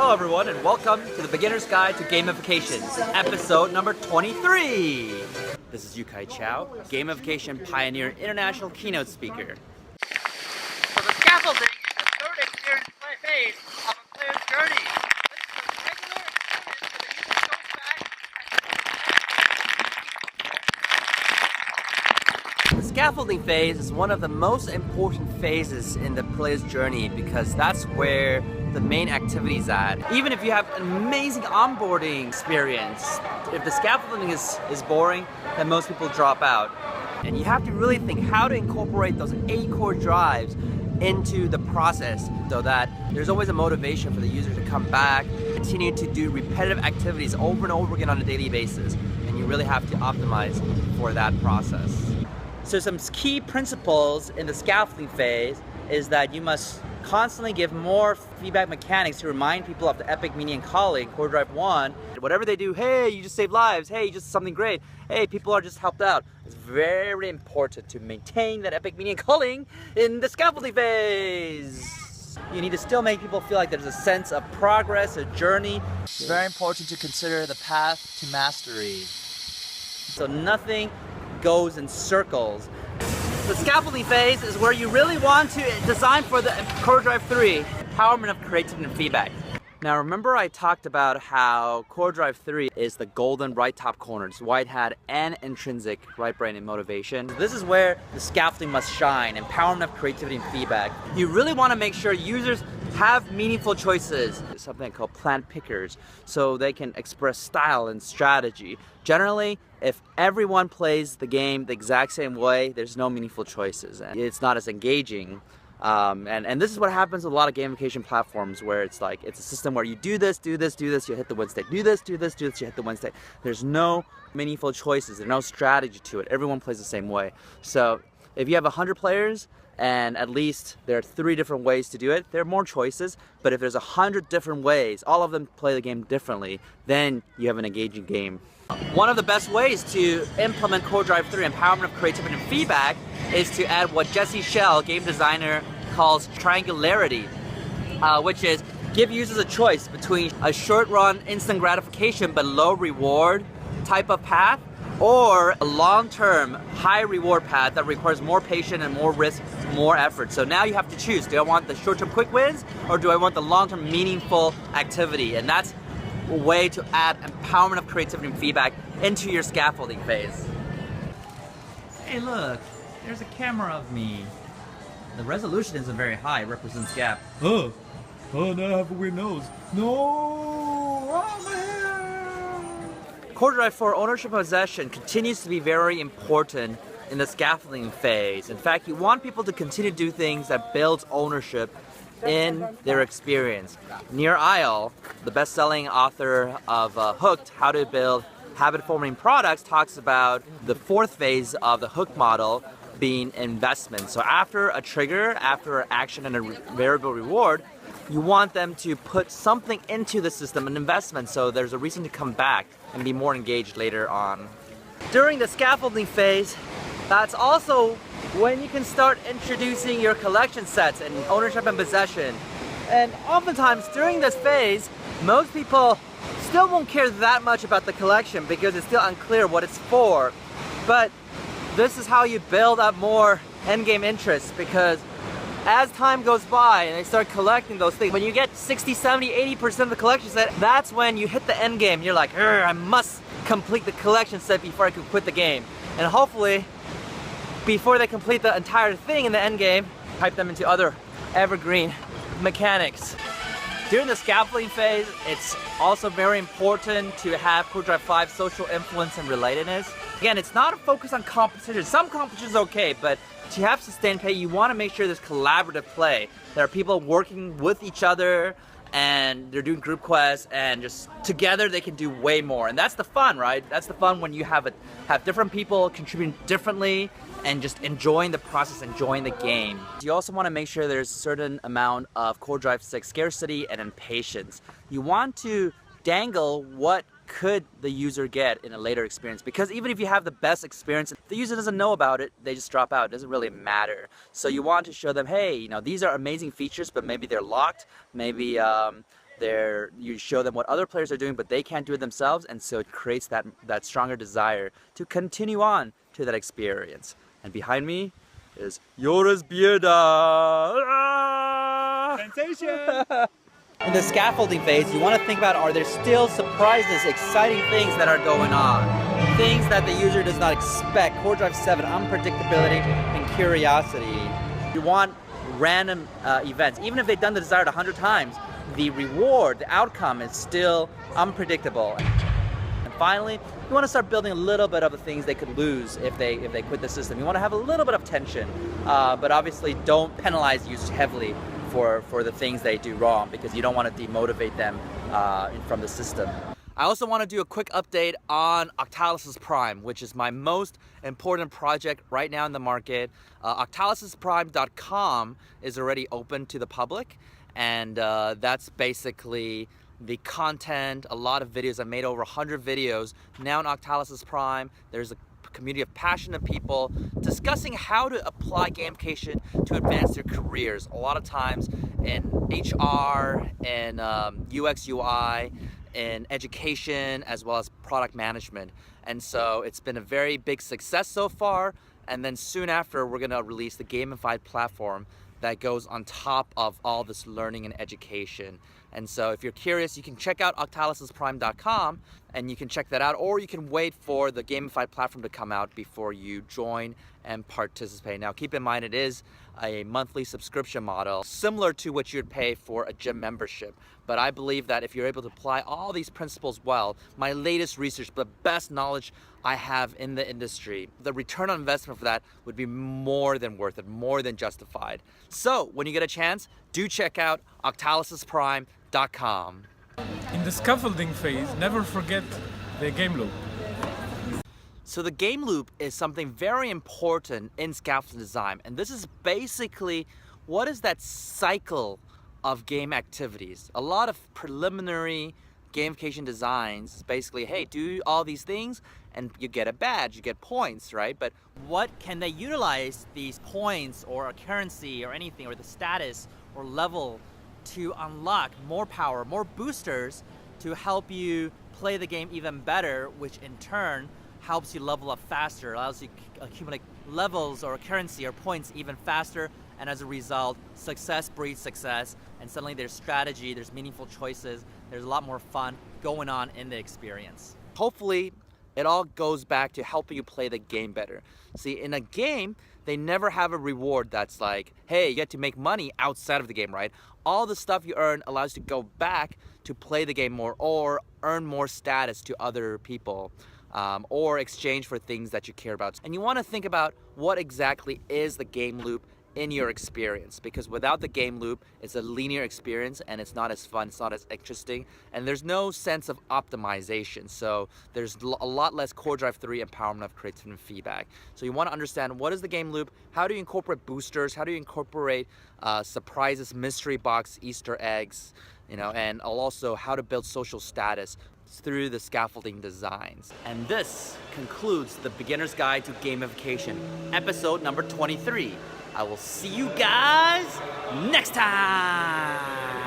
Hello everyone and welcome to the Beginner's Guide to Gamification, episode number 23. This is Yukai Chow, Gamification Pioneer International Keynote Speaker. So the scaffolding is the third experience phase of a player's journey. This is a regular experience where the user goes back. The scaffolding phase is one of the most important phases in the player's journey because that's where the main activities at. Even if you have an amazing onboarding experience, if the scaffolding is boring, then most people drop out. And you have to really think how to incorporate those 8 core drives into the process so that there's always a motivation for the user to come back, continue to do repetitive activities over and over again on a daily basis. And you really have to optimize for that process. So some key principles in the scaffolding phase is that you must constantly give more feedback mechanics to remind people of the epic meaning and calling, core drive 1. Whatever they do, hey, you just saved lives, hey, you just did something great, hey, people are just helped out. It's very important to maintain that epic meaning and calling in the scaffolding phase. You need to still make people feel like there's a sense of progress, a journey. It's very important to consider the path to mastery. So nothing goes in circles. The scaffolding phase is where you really want to design for the core drive 3, empowerment of creativity and feedback. Now remember I talked about how core drive 3 is the golden right top corners, white hat and intrinsic right brain and motivation. This is where the scaffolding must shine, empowerment of creativity and feedback. You really want to make sure users have meaningful choices, something called plant pickers, so they can express style and strategy. Generally, if everyone plays the game the exact same way, there's no meaningful choices and it's not as engaging. And this is what happens with a lot of gamification platforms where it's like, it's a system where you do this, you hit the win state, do this, you hit the win state. There's no meaningful choices, there's no strategy to it. Everyone plays the same way. So if you have 100 players and at least there are 3 different ways to do it, there are more choices, but if there's 100 different ways, all of them play the game differently, then you have an engaging game. One of the best ways to implement core drive 3, empowerment of creativity and feedback, is to add what Jesse Schell, game designer, calls triangularity, which is give users a choice between a short run instant gratification but low reward type of path or a long-term high reward path that requires more patience and more risk, more effort. So now you have to choose, do I want the short-term quick wins or do I want the long-term meaningful activity? And that's a way to add empowerment of creativity and feedback into your scaffolding phase. Hey look, there's a camera of me. The resolution isn't very high, it represents gap. Oh, now I have a weird nose. No! Oh man! Core drive 4 ownership and possession continues to be very important in the scaffolding phase. In fact, you want people to continue to do things that builds ownership in their experience. Nir Eyal, the best-selling author of Hooked, How to Build Habit-Forming Products, talks about the 4th phase of the Hook model being investment. So after a trigger, after an action and a variable reward, you want them to put something into the system, an investment, so there's a reason to come back and be more engaged later on. During the scaffolding phase, that's also when you can start introducing your collection sets and ownership and possession. And oftentimes during this phase, most people still won't care that much about the collection because it's still unclear what it's for. But this is how you build up more endgame interests, because as time goes by and they start collecting those things, when you get 60, 70, 80% of the collection set, that's when you hit the end game. You're like, I must complete the collection set before I can quit the game. And hopefully, before they complete the entire thing in the end game, pipe them into other evergreen mechanics. During the scaffolding phase, it's also very important to have core drive 5 social influence and relatedness. Again, it's not a focus on competition. Some competition is okay, but to have sustained play, you want to make sure there's collaborative play. There are people working with each other and they're doing group quests and just together they can do way more. And that's the fun, right? That's the fun when you have different people contributing differently and just enjoying the process, enjoying the game. You also want to make sure there's a certain amount of core drive 6 scarcity and impatience. You want to dangle what could the user get in a later experience, because even if you have the best experience, if the user doesn't know about it, they just drop out. It doesn't really matter. So you want to show them, hey, these are amazing features, but maybe they're locked, maybe You show them what other players are doing, but they can't do it themselves, and so it creates that stronger desire to continue on to that experience. And behind me is Joris Bierda. Sensation! In the scaffolding phase, you want to think about, are there still surprises, exciting things that are going on? Things that the user does not expect. Core Drive 7, unpredictability and curiosity. You want random events. Even if they've done the desired 100 times, the reward, the outcome is still unpredictable. And finally, you want to start building a little bit of the things they could lose if they quit the system. You want to have a little bit of tension, but obviously don't penalize users heavily for the things they do wrong, because you don't want to demotivate them from the system. I also want to do a quick update on Octalysis Prime, which is my most important project right now in the market. Octalysusprime.com is already open to the public, and that's basically the content, a lot of videos. I made over 100 videos now on Octalysis Prime. There's a community of passionate people discussing how to apply gamification to advance their careers. A lot of times in HR and UX UI, in education, as well as product management. And so it's been a very big success so far. And then soon after, we're gonna release the gamified platform that goes on top of all this learning and education. And so if you're curious, you can check out octalysusprime.com and you can check that out, or you can wait for the gamified platform to come out before you join and participate. Now keep in mind, it is a monthly subscription model, similar to what you'd pay for a gym membership. But I believe that if you're able to apply all these principles well, my latest research, the best knowledge I have in the industry, the return on investment for that would be more than worth it, more than justified. So when you get a chance, do check out octalysusprime.com. In the scaffolding phase, never forget the game loop. So the game loop is something very important in scaffolding design, and this is basically what is that cycle of game activities. A lot of preliminary gamification designs is basically, hey, do all these things and you get a badge, you get points, right? But what can they utilize these points or a currency or anything, or the status or level, to unlock more power, more boosters to help you play the game even better, which in turn helps you level up faster, allows you to accumulate levels or currency or points even faster, and as a result, success breeds success, and suddenly there's strategy, there's meaningful choices, there's a lot more fun going on in the experience. Hopefully, it all goes back to helping you play the game better. See, in a game, they never have a reward that's like, hey, you get to make money outside of the game, right? All the stuff you earn allows you to go back to play the game more, or earn more status to other people, or exchange for things that you care about. And you want to think about what exactly is the game loop in your experience, because without the game loop, it's a linear experience and it's not as fun, it's not as interesting, and there's no sense of optimization. So there's a lot less Core Drive 3 empowerment of creativity and feedback. So you want to understand, what is the game loop? How do you incorporate boosters? How do you incorporate surprises, mystery box, Easter eggs, and also how to build social status through the scaffolding designs. And this concludes the Beginner's Guide to Gamification, episode number 23. I will see you guys next time.